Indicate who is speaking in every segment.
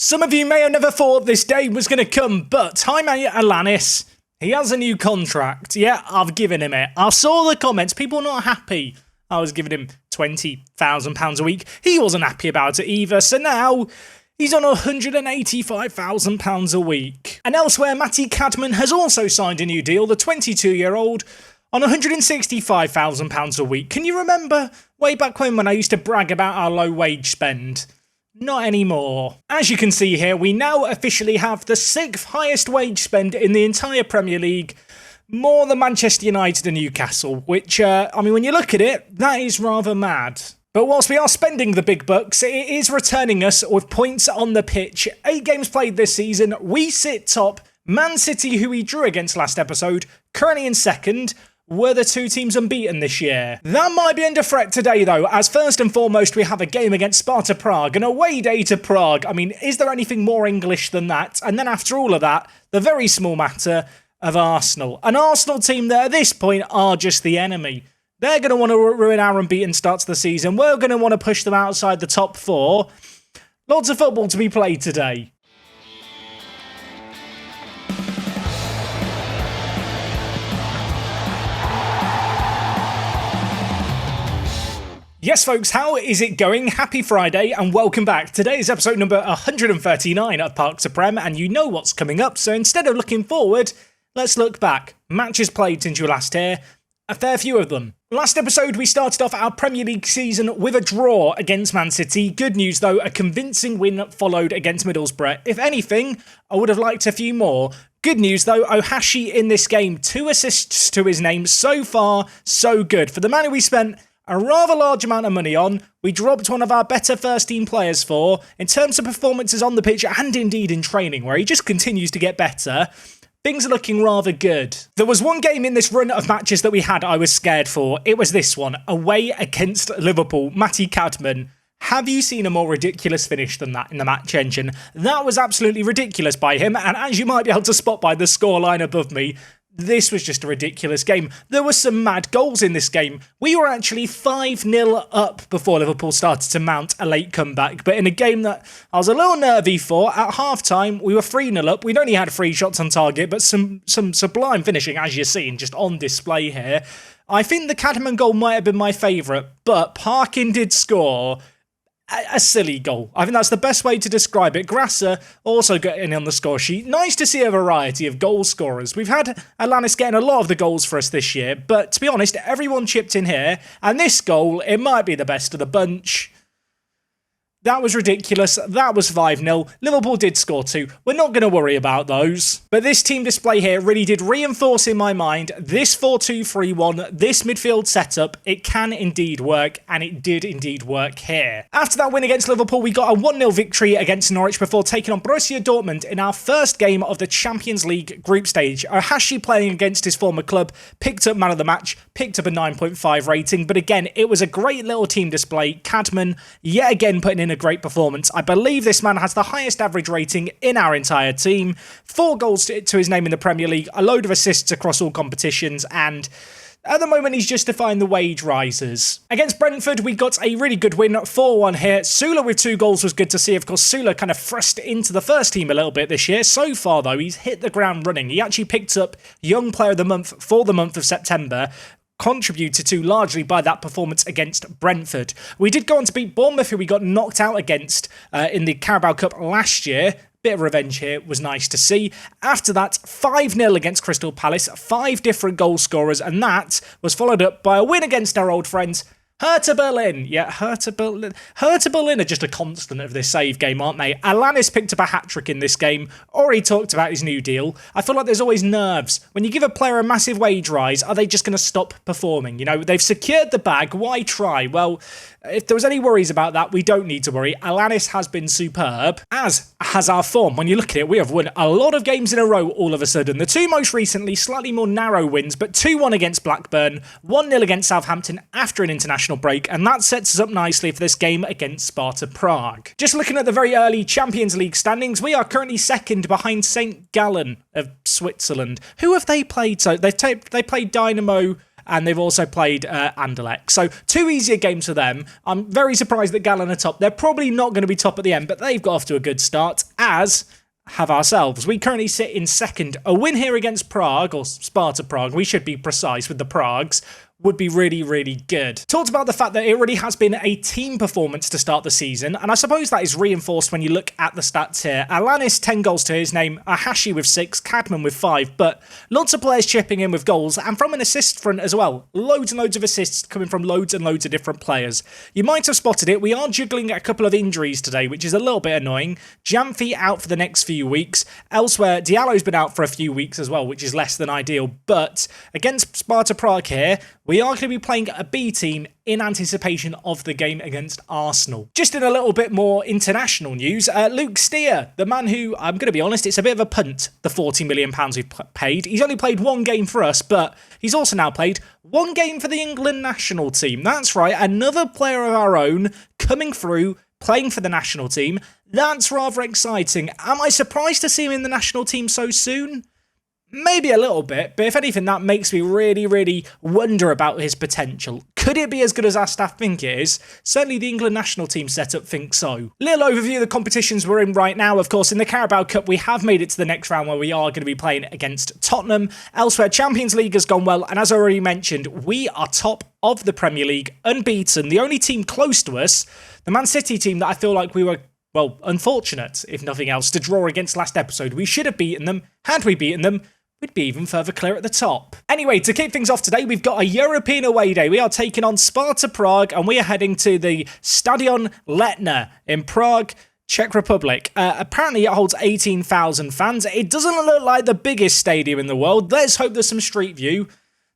Speaker 1: Some of you may have never thought this day was going to come, but hi mate Alanis, he has a new contract. Yeah, I've given him it. I saw the comments, people not happy. I was giving him £20,000 a week. He wasn't happy about it either, so now he's on £185,000 a week. And elsewhere, Matty Cadman has also signed a new deal, the 22-year-old, on £165,000 a week. Can you remember way back when I used to brag about our low wage spend? Not anymore. As you can see here, we now officially have the 6th highest wage spend in the entire Premier League, more than Manchester United and Newcastle, which, when you look at it, that is rather mad. But whilst we are spending the big bucks, it is returning us with points on the pitch. 8 games played this season, we sit top. Man City, who we drew against last episode, currently in second, were the 2 teams unbeaten this year. That might be under threat today though, as first and foremost we have a game against Sparta Prague, an away day to Prague. I mean, is there anything more English than that? And then after all of that, the very small matter of Arsenal. An Arsenal team that at this point are just the enemy. They're going to want to ruin our unbeaten start to the season. We're going to want to push them outside the top 4. Lots of football to be played today. Yes, folks, how is it going? Happy Friday and welcome back. Today is episode number 139 of Sparta Prague, and you know what's coming up, so instead of looking forward, let's look back. Matches played since you were last here, a fair few of them. Last episode, we started off our Premier League season with a draw against Man City. Good news, though, a convincing win followed against Middlesbrough. If anything, I would have liked a few more. Good news, though, Ohashi in this game, 2 assists to his name. So far, so good. For the man who we spent a rather large amount of money on, we dropped one of our better first-team players for, in terms of performances on the pitch and indeed in training, where he just continues to get better. Things are looking rather good. There was one game in this run of matches that we had I was scared for. It was this one, away against Liverpool. Matty Cadman. Have you seen a more ridiculous finish than that in the match engine? That was absolutely ridiculous by him, and as you might be able to spot by the scoreline above me, this was just a ridiculous game. There were some mad goals in this game. We were actually 5-0 up before Liverpool started to mount a late comeback, but in a game that I was a little nervy for, at half-time, we were 3-0 up. We'd only had 3 shots on target, but some sublime finishing, as you're seeing, just on display here. I think the Cadman goal might have been my favourite, but Parkin did score a silly goal. I think that's the best way to describe it. Grasser also getting on the score sheet. Nice to see a variety of goal scorers. We've had Alanis getting a lot of the goals for us this year, but to be honest, everyone chipped in here, and this goal, it might be the best of the bunch. That was ridiculous. That was 5-0. Liverpool did score 2. We're not going to worry about those. But this team display here really did reinforce in my mind this 4-2-3-1, this midfield setup. It can indeed work, and it did indeed work here. After that win against Liverpool, we got a 1-0 victory against Norwich before taking on Borussia Dortmund in our first game of the Champions League group stage. Ohashi, playing against his former club, picked up man of the match, picked up a 9.5 rating. But again, it was a great little team display. Cadman, yet again, putting in a great performance. I believe this man has the highest average rating in our entire team. 4 goals to his name in the Premier League, a load of assists across all competitions, and at the moment he's justifying the wage rises. Against Brentford, we got a really good win, 4-1 here. Sula with 2 goals was good to see. Of course, Sula kind of thrust into the first team a little bit this year. So far, though, he's hit the ground running. He actually picked up Young Player of the Month for the month of September, contributed to largely by that performance against Brentford. We did go on to beat Bournemouth, who we got knocked out against in the Carabao Cup last year. Bit of revenge here, was nice to see. After that, 5-0 against Crystal Palace, 5 different goal scorers, and that was followed up by a win against our old friends Hertha Berlin. Yeah, Hertha Berlin. Hertha Berlin are just a constant of this save game, aren't they? Alanis picked up a hat-trick in this game. Already talked about his new deal. I feel like there's always nerves. When you give a player a massive wage rise, are they just going to stop performing? You know, they've secured the bag. Why try? Well, if there was any worries about that, we don't need to worry. Alanis has been superb, as has our form. When you look at it, we have won a lot of games in a row all of a sudden. The 2 most recently, slightly more narrow wins, but 2-1 against Blackburn, 1-0 against Southampton after an international break, and that sets us up nicely for this game against Sparta Prague. Just looking at the very early Champions League standings, we are currently second behind St. Gallen of Switzerland. Who have they played? So they played Dynamo, and they've also played Anderlecht. So 2 easier games for them. I'm very surprised that Gallen are top. They're probably not going to be top at the end, but they've got off to a good start. as have ourselves. We currently sit in second. A win here against Prague, or Sparta Prague, we should be precise with the Pragues, would be really, really good. Talked about the fact that it really has been a team performance to start the season, and I suppose that is reinforced when you look at the stats here. Alanis, 10 goals to his name, Ahashi with 6, Cadman with 5, but lots of players chipping in with goals, and from an assist front as well. Loads and loads of assists coming from loads and loads of different players. You might have spotted it, we are juggling a couple of injuries today, which is a little bit annoying. Jamfi out for the next few weeks. Elsewhere, Diallo's been out for a few weeks as well, which is less than ideal, but against Sparta Prague here, we are going to be playing a B team in anticipation of the game against Arsenal. Just in a little bit more international news, Luke Steer, the man who, I'm going to be honest, it's a bit of a punt, the £40 million we've paid. He's only played one game for us, but he's also now played one game for the England national team. That's right, another player of our own coming through, playing for the national team. That's rather exciting. Am I surprised to see him in the national team so soon? Maybe a little bit, but if anything, that makes me really, really wonder about his potential. Could it be as good as our staff think it is? Certainly the England national team setup thinks so. Little overview of the competitions we're in right now. Of course, in the Carabao Cup, we have made it to the next round where we are going to be playing against Tottenham. Elsewhere, Champions League has gone well, and as I already mentioned, we are top of the Premier League, unbeaten. The only team close to us, the Man City team that I feel like we were, well, unfortunate, if nothing else, to draw against last episode. We should have beaten them. Had we beaten them, we'd be even further clear at the top. Anyway, to kick things off today, we've got a European away day. We are taking on Sparta Prague, and we are heading to the Stadion Letna in Prague, Czech Republic. Apparently, it holds 18,000 fans. It doesn't look like the biggest stadium in the world. Let's hope there's some street view.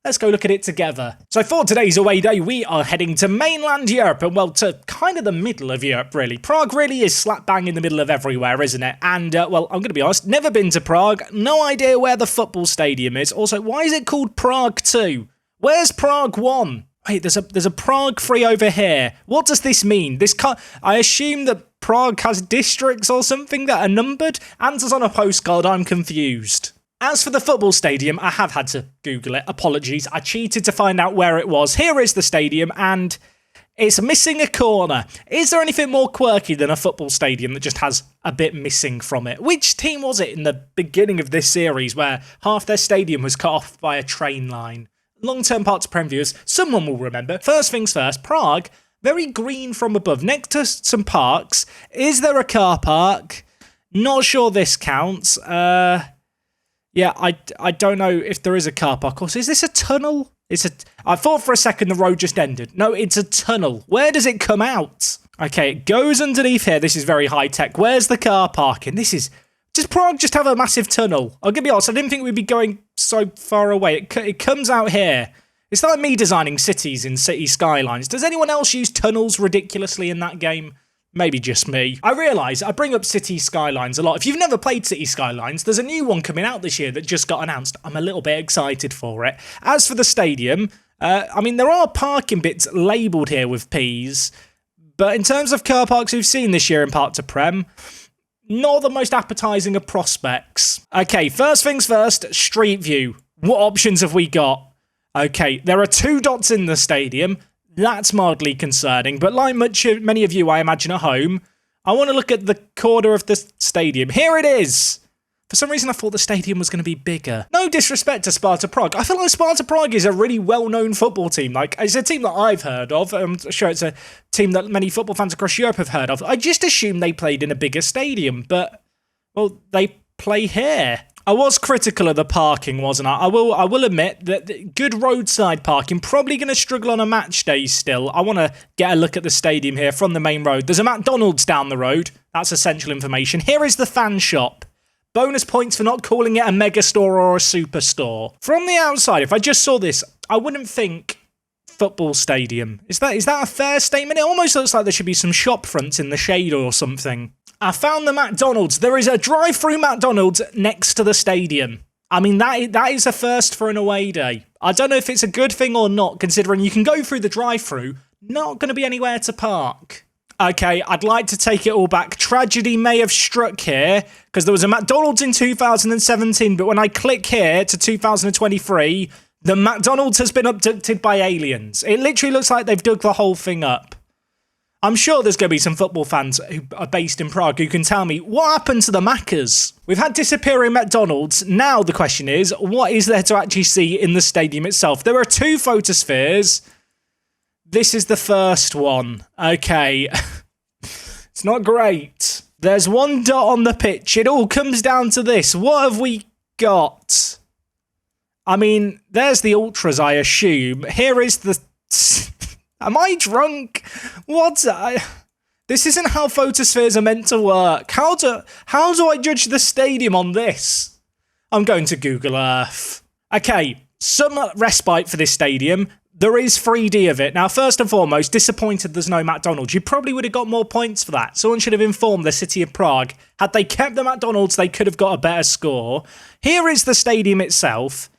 Speaker 1: Let's go look at it together. So for today's away day, we are heading to mainland Europe, and well, to kind of the middle of Europe, really. Prague really is slap bang in the middle of everywhere, isn't it? And, well, I'm going to be honest, never been to Prague, no idea where the football stadium is. Also, why is it called Prague 2? Where's Prague 1? Wait, there's a Prague 3 over here. What does this mean? I assume that Prague has districts or something that are numbered? Answers on a postcard, I'm confused. As for the football stadium, I have had to Google it. Apologies. I cheated to find out where it was. Here is the stadium, and it's missing a corner. Is there anything more quirky than a football stadium that just has a bit missing from it? Which team was it in the beginning of this series where half their stadium was cut off by a train line? Long-term Parts of Prem viewers, someone will remember. First things first, Prague, very green from above, next to some parks. Is there a car park? Not sure this counts. Yeah, I don't know if there is a car park. Or is this a tunnel? I thought for a second the road just ended. No, it's a tunnel. Where does it come out? Okay, it goes underneath here. This is very high tech. Where's the car parking? Does Prague just have a massive tunnel? I'll be honest, I didn't think we'd be going so far away. It comes out here. It's like me designing cities in City Skylines. Does anyone else use tunnels ridiculously in that game? Maybe just me. I realise I bring up City Skylines a lot. If you've never played City Skylines, there's a new one coming out this year that just got announced. I'm a little bit excited for it. As for the stadium, I mean, there are parking bits labelled here with P's, but in terms of car parks we've seen this year in Parts of Prem, not the most appetising of prospects. Okay, first things first, street view. What options have we got? Okay, there are 2 dots in the stadium. That's mildly concerning, but like many of you, I imagine, at home, I want to look at the corner of the stadium. Here it is! For some reason, I thought the stadium was going to be bigger. No disrespect to Sparta Prague. I feel like Sparta Prague is a really well-known football team. Like, it's a team that I've heard of. I'm sure it's a team that many football fans across Europe have heard of. I just assumed they played in a bigger stadium, but, well, they play here. I was critical of the parking, wasn't I? I will admit that good roadside parking, probably going to struggle on a match day still. I want to get a look at the stadium here from the main road. There's a McDonald's down the road. That's essential information. Here is the fan shop. Bonus points for not calling it a mega store or a superstore. From the outside, if I just saw this, I wouldn't think football stadium. Is that a fair statement? It almost looks like there should be some shop fronts in the shade or something. I found the McDonald's. There is a drive-through McDonald's next to the stadium. I mean, that is a first for an away day. I don't know if it's a good thing or not, considering you can go through the drive-through, not going to be anywhere to park. Okay, I'd like to take it all back. Tragedy may have struck here, because there was a McDonald's in 2017, but when I click here to 2023, the McDonald's has been abducted by aliens. It literally looks like they've dug the whole thing up. I'm sure there's going to be some football fans who are based in Prague who can tell me, what happened to the Maccas? We've had disappearing McDonald's. Now the question is, what is there to actually see in the stadium itself? There are 2 photospheres. This is the first one. Okay. It's not great. There's 1 dot on the pitch. It all comes down to this. What have we got? I mean, there's the Ultras, I assume. Here is the... Am I drunk? What? This isn't how photospheres are meant to work. How do I judge the stadium on this? I'm going to Google Earth. Okay, some respite for this stadium. There is 3D of it. Now, first and foremost, disappointed there's no McDonald's. You probably would have got more points for that. Someone should have informed the city of Prague. Had they kept the McDonald's, they could have got a better score. Here is the stadium itself.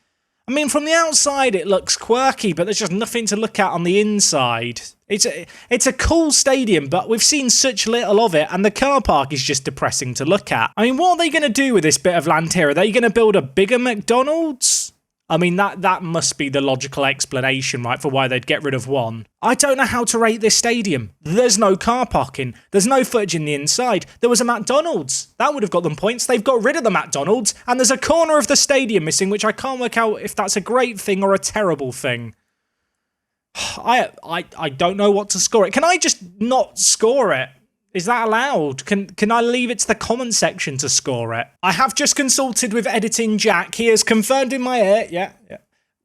Speaker 1: I mean, from the outside, it looks quirky, but there's just nothing to look at on the inside. It's a cool stadium, but we've seen such little of it, and the car park is just depressing to look at. I mean, what are they going to do with this bit of land here? Are they going to build a bigger McDonald's? I mean, that must be the logical explanation, right, for why they'd get rid of one. I don't know how to rate this stadium. There's no car parking. There's no footage in the inside. There was a McDonald's. That would have got them points. They've got rid of the McDonald's, and there's a corner of the stadium missing, which I can't work out if that's a great thing or a terrible thing. I don't know what to score it. Can I just not score it? Is that allowed? Can I leave it to the comment section to score it? I have just consulted with Editing Jack. He has confirmed in my ear. Yeah.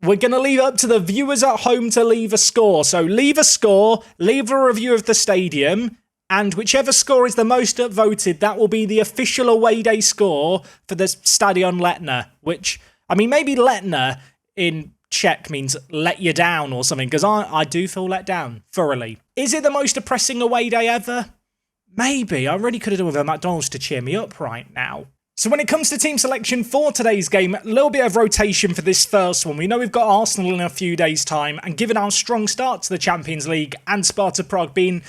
Speaker 1: We're going to leave it up to the viewers at home to leave a score. So leave a score, leave a review of the stadium, and whichever score is the most voted, that will be the official away day score for the Stadion Letna, which, I mean, maybe Letna in Czech means let you down or something, because I do feel let down thoroughly. Is it the most depressing away day ever? Maybe. I really could have done with a McDonald's to cheer me up right now. So when it comes to team selection for today's game, a little bit of rotation for this first one. We know we've got Arsenal in a few days' time, and given our strong start to the Champions League and Sparta Prague being,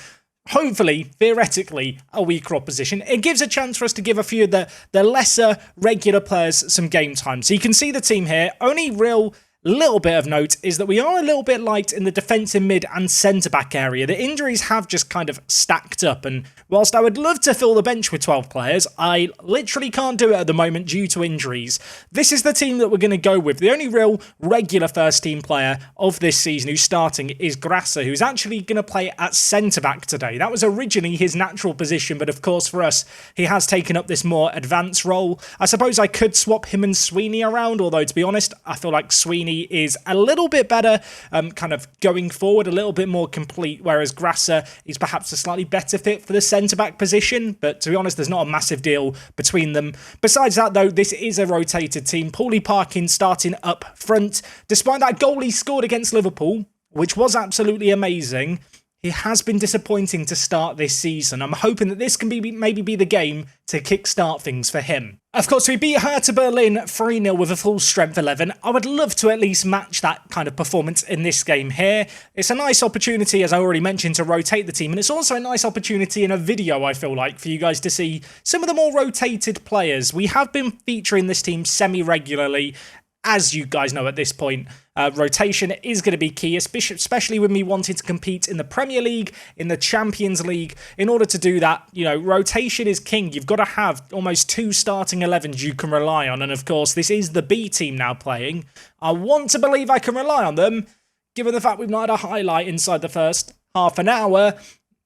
Speaker 1: hopefully, theoretically, a weaker opposition, it gives a chance for us to give a few of the lesser regular players some game time. So you can see the team here. Only real little bit of note is that we are a little bit light in the defensive mid and centre-back area. The injuries have just kind of stacked up, and whilst I would love to fill the bench with 12 players, I literally can't do it at the moment due to injuries. This is the team that we're going to go with. The only real regular first-team player of this season who's starting is Grasser, who's actually going to play at centre-back today. That was originally his natural position, but of course for us, he has taken up this more advanced role. I suppose I could swap him and Sweeney around, although to be honest, I feel like Sweeney is a little bit better kind of going forward, a little bit more complete, whereas Grasser is perhaps a slightly better fit for the centre-back position, but to be honest, there's not a massive deal between them. Besides that, though, this is a rotated team. Paulie Parkin starting up front. Despite that goal he scored against Liverpool, which was absolutely amazing, he has been disappointing to start this season. I'm hoping that this can maybe be the game to kickstart things for him. Of course, we beat Hertha Berlin 3-0 with a full strength 11. I would love to at least match that kind of performance in this game here. It's a nice opportunity, as I already mentioned, to rotate the team, and it's also a nice opportunity in a video, I feel like, for you guys to see some of the more rotated players. We have been featuring this team semi-regularly. As you guys know at this point, rotation is going to be key, especially with me wanting to compete in the Premier League, in the Champions League. In order to do that, you know, rotation is king. You've got to have almost 2 starting 11s you can rely on. And of course, this is the B team now playing. I want to believe I can rely on them, given the fact we've not had a highlight inside the first half an hour.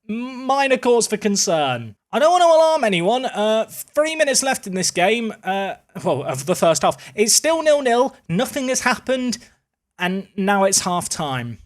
Speaker 1: Minor cause for concern. I don't want to alarm anyone. 3 minutes left in this game. Of the first half. It's still 0-0. Nothing has happened. And now it's half time.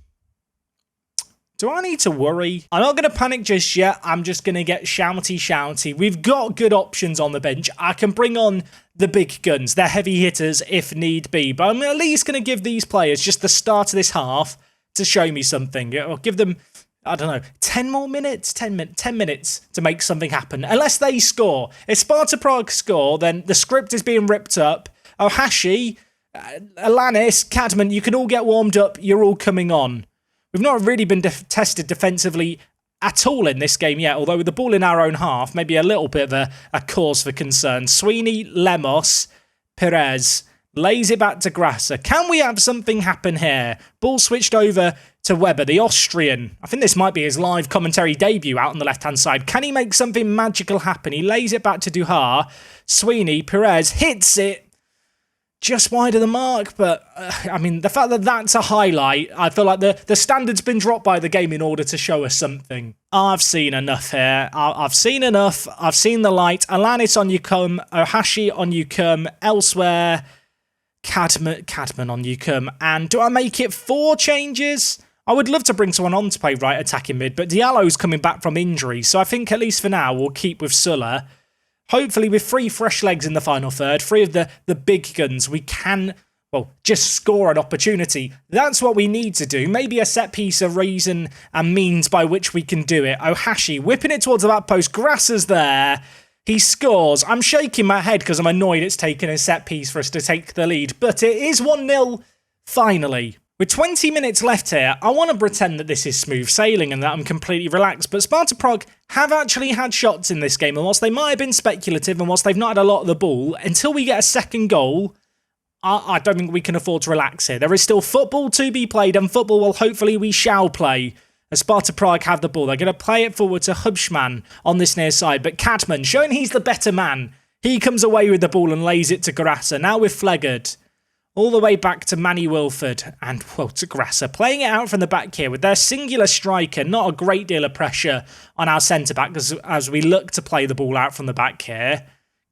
Speaker 1: Do I need to worry? I'm not going to panic just yet. I'm just going to get shouty. We've got good options on the bench. I can bring on the big guns, the heavy hitters if need be. But I'm at least going to give these players just the start of this half to show me something. I'll give them, I don't know, 10 more minutes? 10 minutes to make something happen. Unless they score. If Sparta Prague score, then the script is being ripped up. Ohashi, Alanis, Cadman, you can all get warmed up. You're all coming on. We've not really been tested defensively at all in this game yet, although with the ball in our own half, maybe a little bit of a cause for concern. Sweeney, Lemos, Perez. lays it back to Grasser. Can we have something happen here? Ball switched over to Weber, the Austrian. I think this might be his live commentary debut out on the left-hand side. Can he make something magical happen? He lays it back to Duhar. Sweeney, Perez hits it just wide of the mark, but I mean, the fact that that's a highlight, I feel like the standard's been dropped by the game in order to show us something. I've seen enough here. I've seen enough. I've seen the light. Alanis on you come. Ohashi on you come. Elsewhere, Cadman on you come. And do I make it 4 changes? I would love to bring someone on to play right attacking mid, but Diallo's coming back from injury, so I think at least for now we'll keep with Sulla. Hopefully with 3 fresh legs in the final third, 3 of the big guns, we can, well, just score an opportunity. That's what we need to do. Maybe a set piece, a reason and means by which we can do it. Ohashi whipping it towards the back post. Grasser's there. He scores. I'm shaking my head because I'm annoyed it's taken a set piece for us to take the lead, but it is 1-0 finally. With 20 minutes left here, I want to pretend that this is smooth sailing and that I'm completely relaxed, but Sparta Prague have actually had shots in this game, and whilst they might have been speculative and whilst they've not had a lot of the ball, until we get a second goal, I don't think we can afford to relax here. There is still football to be played, and football, well, hopefully we shall play as Sparta Prague have the ball. They're going to play it forward to Hubschmann on this near side, but Cadman, showing he's the better man, he comes away with the ball and lays it to Grasser. Now with Flegard. All the way back to Manny Wilford and, well, to Grasser. Playing it out from the back here with their singular striker. Not a great deal of pressure on our centre-back as we look to play the ball out from the back here.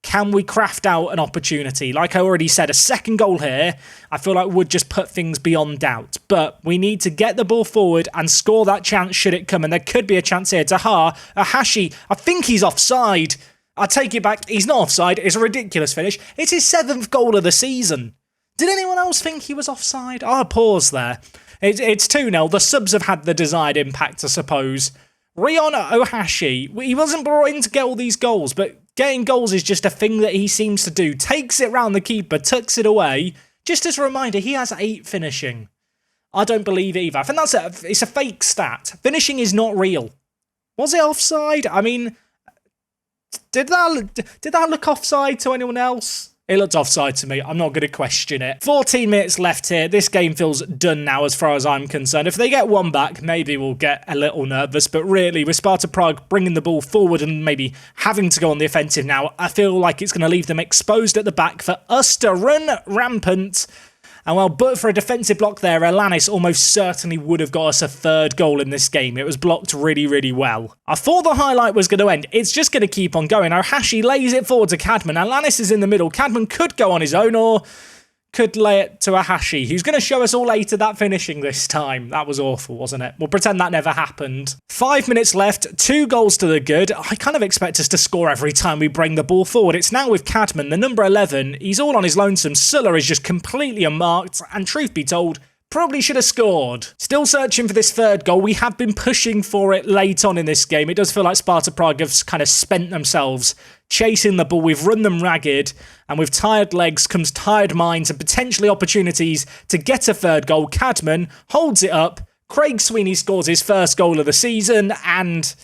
Speaker 1: Can we craft out an opportunity? Like I already said, a second goal here, I feel like would just put things beyond doubt. But we need to get the ball forward and score that chance should it come. And there could be a chance here. Ohashi, I think he's offside. I take it back. He's not offside. It's a ridiculous finish. It's his 7th goal of the season. Did anyone else think he was offside? Oh, pause there. It's 2-0. The subs have had the desired impact, I suppose. Rion Ohashi, he wasn't brought in to get all these goals, but getting goals is just a thing that he seems to do. Takes it round the keeper, tucks it away. Just as a reminder, he has 8 finishing. I don't believe it either. I think it's a fake stat. Finishing is not real. Was it offside? I mean, did that look offside to anyone else? It looked offside to me. I'm not going to question it. 14 minutes left here. This game feels done now as far as I'm concerned. If they get one back, maybe we'll get a little nervous. But really, with Sparta Prague bringing the ball forward and maybe having to go on the offensive now, I feel like it's going to leave them exposed at the back for us to run rampant. And well, but for a defensive block there, Alanis almost certainly would have got us a 3rd goal in this game. It was blocked really, really well. I thought the highlight was going to end. It's just going to keep on going. Ohashi lays it forward to Cadman. Alanis is in the middle. Cadman could go on his own or could lay it to Ohashi, who's going to show us all later that finishing this time. That was awful, wasn't it? We'll pretend that never happened. 5 minutes left, 2 goals to the good. I kind of expect us to score every time we bring the ball forward. It's now with Cadman, the number 11. He's all on his lonesome. Sulla is just completely unmarked, and truth be told, probably should have scored. Still searching for this 3rd goal. We have been pushing for it late on in this game. It does feel like Sparta Prague have kind of spent themselves chasing the ball. We've run them ragged, and with tired legs comes tired minds and potentially opportunities to get a 3rd goal. Cadman holds it up. Craig Sweeney scores his 1st goal of the season, and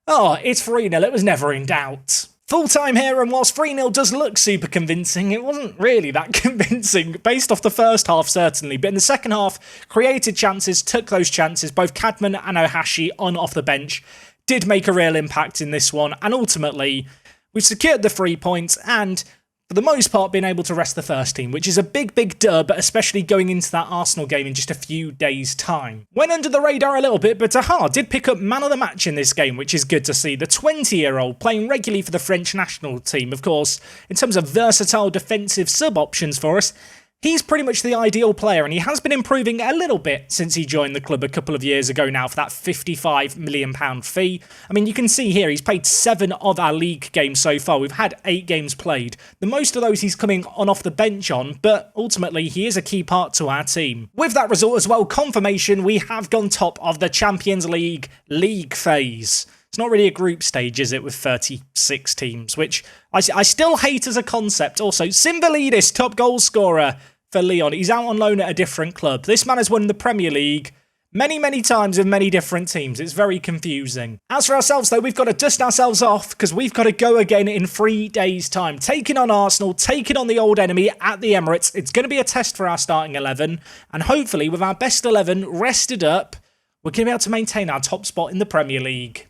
Speaker 1: it's 3-0. It was never in doubt. Full time here, and whilst 3-0 does look super convincing, it wasn't really that convincing, based off the first half certainly, but in the second half, created chances, took those chances, both Cadman and Ohashi on off the bench, did make a real impact in this one, and ultimately, we've secured the 3 points, and for the most part, been able to rest the first team, which is a big, big dub, especially going into that Arsenal game in just a few days' time. Went under the radar a little bit, but Tahar did pick up man of the match in this game, which is good to see. The 20-year-old playing regularly for the French national team, of course, in terms of versatile defensive sub-options for us, he's pretty much the ideal player, and he has been improving a little bit since he joined the club a couple of years ago now for that £55 million fee. I mean, you can see here, he's played 7 of our league games so far. We've had 8 games played. The most of those he's coming on off the bench on, but ultimately he is a key part to our team. With that result as well, confirmation, we have gone top of the Champions League phase. It's not really a group stage, is it, with 36 teams, which I still hate as a concept. Also, Simvalidis, top goal scorer for Lyon. He's out on loan at a different club. This man has won the Premier League many times with many different teams. It's very confusing. As for ourselves, though, we've got to dust ourselves off because we've got to go again in 3 days' time. Taking on Arsenal, taking on the old enemy at the Emirates. It's going to be a test for our starting 11. And hopefully, with our best 11 rested up, we're going to be able to maintain our top spot in the Premier League.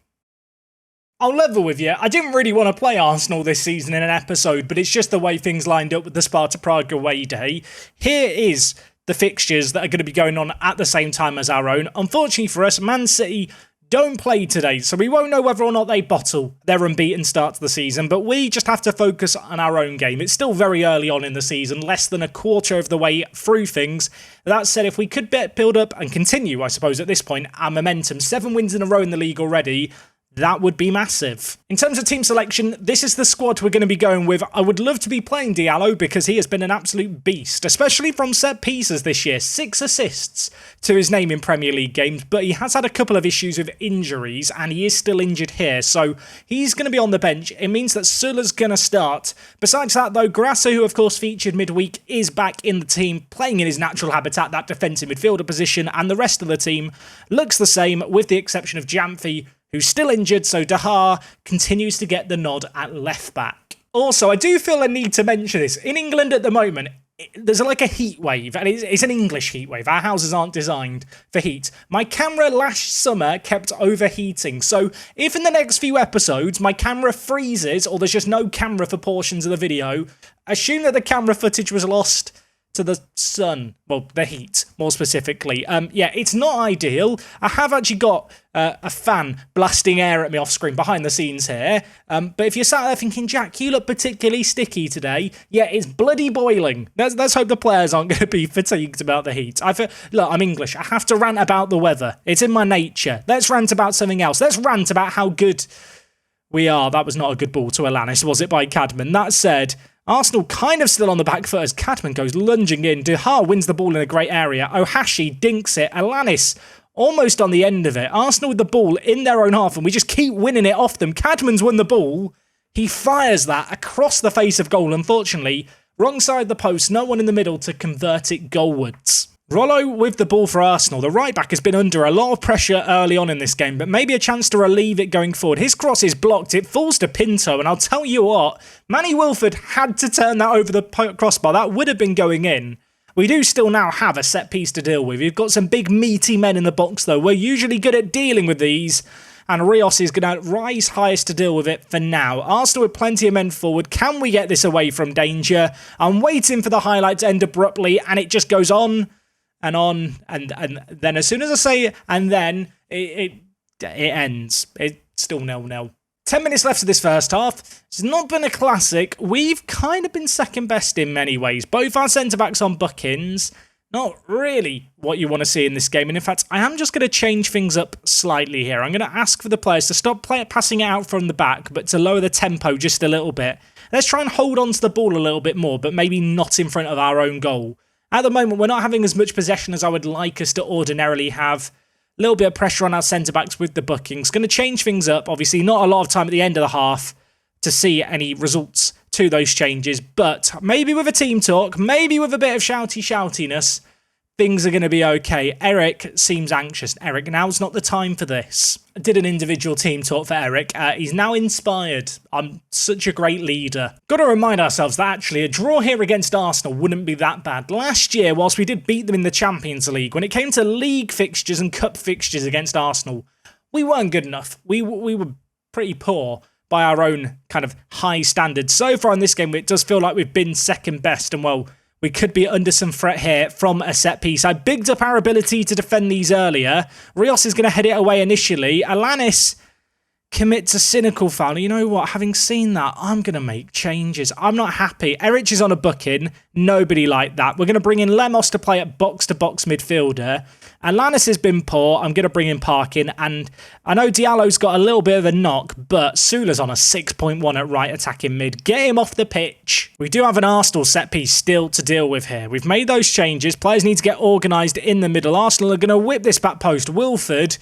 Speaker 1: I'll level with you, I didn't really want to play Arsenal this season in an episode, but it's just the way things lined up with the Sparta Prague away day. Here is the fixtures that are going to be going on at the same time as our own. Unfortunately for us, Man City don't play today, so we won't know whether or not they bottle their unbeaten start to the season, but we just have to focus on our own game. It's still very early on in the season, less than a quarter of the way through things. That said, if we could build up and continue, I suppose, at this point, our momentum, 7 wins in a row in the league already, that would be massive. In terms of team selection, this is the squad we're going to be going with. I would love to be playing Diallo because he has been an absolute beast, especially from set pieces this year. 6 assists to his name in Premier League games, but he has had a couple of issues with injuries and he is still injured here, so he's going to be on the bench. It means that Sula's going to start. Besides that, though, Grasso, who of course featured midweek, is back in the team, playing in his natural habitat, that defensive midfielder position, and the rest of the team looks the same, with the exception of Jamfi, who's still injured, so Dahar continues to get the nod at left back. Also, I do feel a need to mention this. In England at the moment, there's like a heat wave, and it's an English heat wave. Our houses aren't designed for heat. My camera last summer kept overheating, so if in the next few episodes my camera freezes, or there's just no camera for portions of the video, assume that the camera footage was lost to the sun, well, the heat, more specifically. Yeah, it's not ideal. I have actually got a fan blasting air at me off screen behind the scenes here. But if you're sat there thinking, Jack, you look particularly sticky today, yeah, it's bloody boiling. Let's hope the players aren't going to be fatigued about the heat. Look, I'm English. I have to rant about the weather. It's in my nature. Let's rant about something else. Let's rant about how good we are. That was not a good ball to Alanis, was it, by Cadman? That said, Arsenal kind of still on the back foot as Cadman goes lunging in. Duhar wins the ball in a great area. Ohashi dinks it. Alanis almost on the end of it. Arsenal with the ball in their own half, and we just keep winning it off them. Cadman's won the ball. He fires that across the face of goal. Unfortunately, wrong side of the post. No one in the middle to convert it goalwards. Rollo with the ball for Arsenal. The right back has been under a lot of pressure early on in this game, but maybe a chance to relieve it going forward. His cross is blocked. It falls to Pinto, and I'll tell you what, Manny Wilford had to turn that over the crossbar. That would have been going in. We do still now have a set piece to deal with. We've got some big meaty men in the box, though. We're usually good at dealing with these, and Rios is going to rise highest to deal with it for now. Arsenal with plenty of men forward. Can we get this away from danger? I'm waiting for the highlight to end abruptly, and it just goes on and on, and then as soon as I say and then, it ends. It's still 0-0. 10 minutes left of this first half. It's not been a classic. We've kind of been second best in many ways. Both our centre-backs on bookings. Not really what you want to see in this game. And in fact, I am just going to change things up slightly here. I'm going to ask for the players to stop passing it out from the back, but to lower the tempo just a little bit. Let's try and hold on to the ball a little bit more, but maybe not in front of our own goal. At the moment, we're not having as much possession as I would like us to ordinarily have. A little bit of pressure on our centre-backs with the bookings. Going to change things up. Obviously, not a lot of time at the end of the half to see any results to those changes. But maybe with a team talk, maybe with a bit of shoutiness, things are going to be okay. Eric seems anxious. Eric, now's not the time for this. I did an individual team talk for Eric. He's now inspired. I'm such a great leader. Got to remind ourselves that actually a draw here against Arsenal wouldn't be that bad. Last year, whilst we did beat them in the Champions League, when it came to league fixtures and cup fixtures against Arsenal, we weren't good enough. We were pretty poor by our own kind of high standards. So far in this game, it does feel like we've been second best, and well, we could be under some threat here from a set piece. I bigged up our ability to defend these earlier. Rios is going to head it away initially. Alanis commits a cynical foul. You know what? Having seen that, I'm going to make changes. I'm not happy. Erich is on a booking. Nobody like that. We're going to bring in Lemos to play at box-to-box midfielder. Alanis has been poor. I'm going to bring in Parkin. And I know Diallo's got a little bit of a knock, but Sula's on a 6.1 at right attacking mid. Get him off the pitch. We do have an Arsenal set piece still to deal with here. We've made those changes. Players need to get organised in the middle. Arsenal are going to whip this back post. Wilford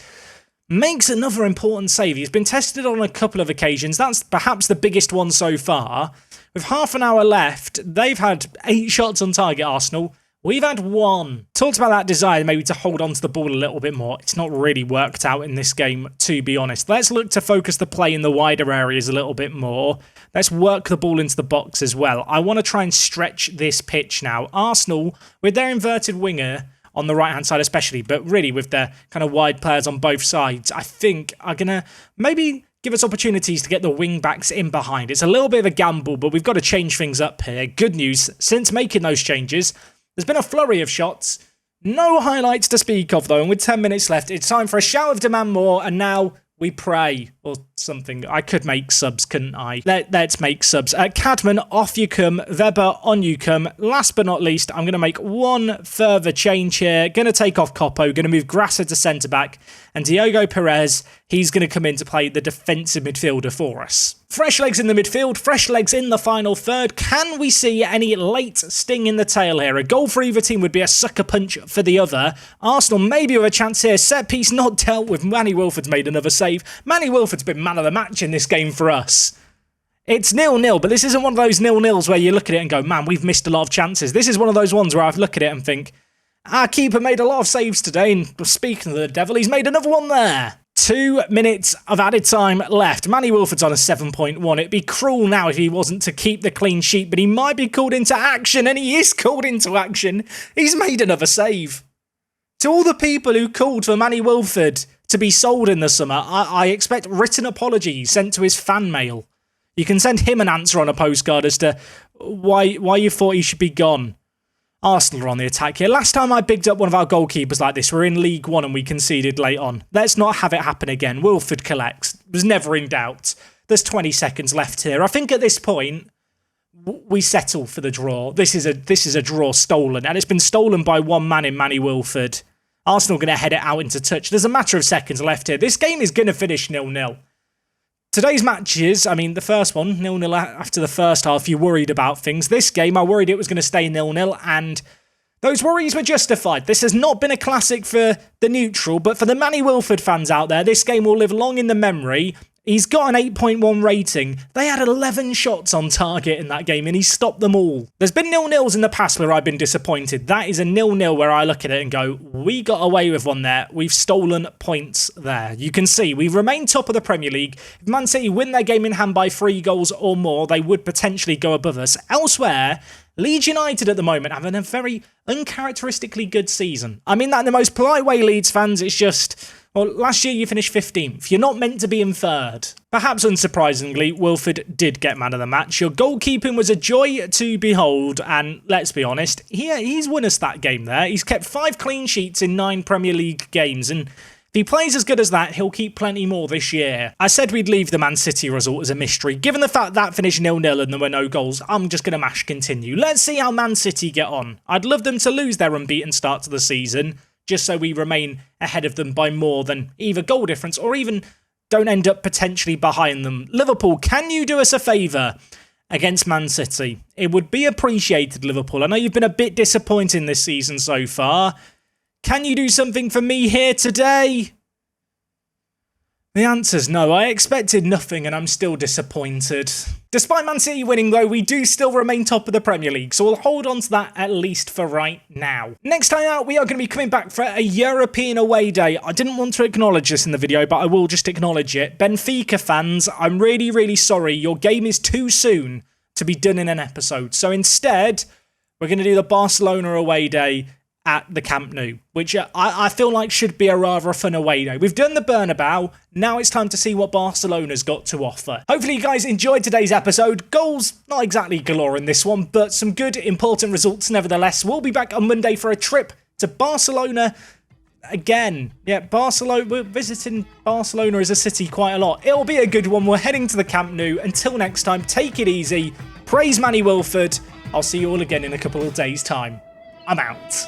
Speaker 1: makes another important save. He's been tested on a couple of occasions. That's perhaps the biggest one so far. With half an hour left, they've had 8 shots on target, Arsenal. We've had one. Talked about that desire maybe to hold on to the ball a little bit more. It's not really worked out in this game, to be honest. Let's look to focus the play in the wider areas a little bit more. Let's work the ball into the box as well. I want to try and stretch this pitch now. Arsenal, with their inverted winger on the right-hand side especially, but really with their kind of wide players on both sides, I think are going to maybe give us opportunities to get the wing-backs in behind. It's a little bit of a gamble, but we've got to change things up here. Good news, since making those changes, there's been a flurry of shots. No highlights to speak of, though, and with 10 minutes left, it's time for a shout of demand more, and now we pray, or something. I could make subs, couldn't I? Let's make subs. Cadman, off you come. Weber, on you come. Last but not least, I'm going to make one further change here. Going to take off Coppo, going to move Grasser to centre-back, and Diogo Perez, he's going to come in to play the defensive midfielder for us. Fresh legs in the midfield, fresh legs in the final third. Can we see any late sting in the tail here? A goal for either team would be a sucker punch for the other. Arsenal maybe with a chance here. Set piece not dealt with. Manny Wilford's made another save. Manny Wilford's been man of the match in this game for us. It's 0-0, but this isn't one of those 0-0s where you look at it and go, man, we've missed a lot of chances. This is one of those ones where I look at it and think, our keeper made a lot of saves today, and speaking of the devil, he's made another one there. 2 minutes of added time left. Manny Wilford's on a 7.1. It'd be cruel now if he wasn't to keep the clean sheet, but he might be called into action, and he is called into action. He's made another save. To all the people who called for Manny Wilford to be sold in the summer, I expect written apologies sent to his fan mail. You can send him an answer on a postcard as to why you thought he should be gone. Arsenal are on the attack here. Last time I bigged up one of our goalkeepers like this, we're in League One and we conceded late on. Let's not have it happen again. Wilford collects. Was never in doubt. There's 20 seconds left here. I think at this point, we settle for the draw. This is a draw stolen, and it's been stolen by one man in Manny Wilford. Arsenal going to head it out into touch. There's a matter of seconds left here. This game is going to finish 0-0. Today's matches, I mean, the first one, 0-0 after the first half, you worried about things. This game, I worried it was going to stay 0-0, and those worries were justified. This has not been a classic for the neutral, but for the Manny Wilford fans out there, this game will live long in the memory. He's got an 8.1 rating. They had 11 shots on target in that game, and he stopped them all. There's been 0-0s in the past where I've been disappointed. That is a 0-0 where I look at it and go, we got away with one there. We've stolen points there. You can see we've remained top of the Premier League. If Man City win their game in hand by 3 goals or more, they would potentially go above us. Elsewhere, Leeds United at the moment having a very uncharacteristically good season. I mean that in the most polite way, Leeds fans. It's just, well, last year you finished 15th. You're not meant to be in third. Perhaps unsurprisingly, Wilford did get man of the match. Your goalkeeping was a joy to behold, and let's be honest, he's won us that game there. He's kept 5 clean sheets in 9 Premier League games, and if he plays as good as that, he'll keep plenty more this year. I said we'd leave the Man City result as a mystery. Given the fact that finished 0-0 and there were no goals, I'm just going to mash continue. Let's see how Man City get on. I'd love them to lose their unbeaten start to the season, just so we remain ahead of them by more than either goal difference or even don't end up potentially behind them. Liverpool, can you do us a favour against Man City? It would be appreciated, Liverpool. I know you've been a bit disappointing this season so far. Can you do something for me here today? The answer's no. I expected nothing and I'm still disappointed. Despite Man City winning though, we do still remain top of the Premier League, so we'll hold on to that at least for right now. Next time out, we are going to be coming back for a European away day. I didn't want to acknowledge this in the video, but I will just acknowledge it. Benfica fans, I'm really, really sorry. Your game is too soon to be done in an episode. So instead, we're going to do the Barcelona away day at the Camp Nou, which I feel like should be a rather fun away day. We've done the Bernabeu, now it's time to see what Barcelona's got to offer. Hopefully you guys enjoyed today's episode. Goals, not exactly galore in this one, but some good, important results nevertheless. We'll be back on Monday for a trip to Barcelona again. Yeah, Barcelona, we're visiting Barcelona as a city quite a lot. It'll be a good one. We're heading to the Camp Nou. Until next time, take it easy. Praise Manny Wilford. I'll see you all again in a couple of days' time. I'm out.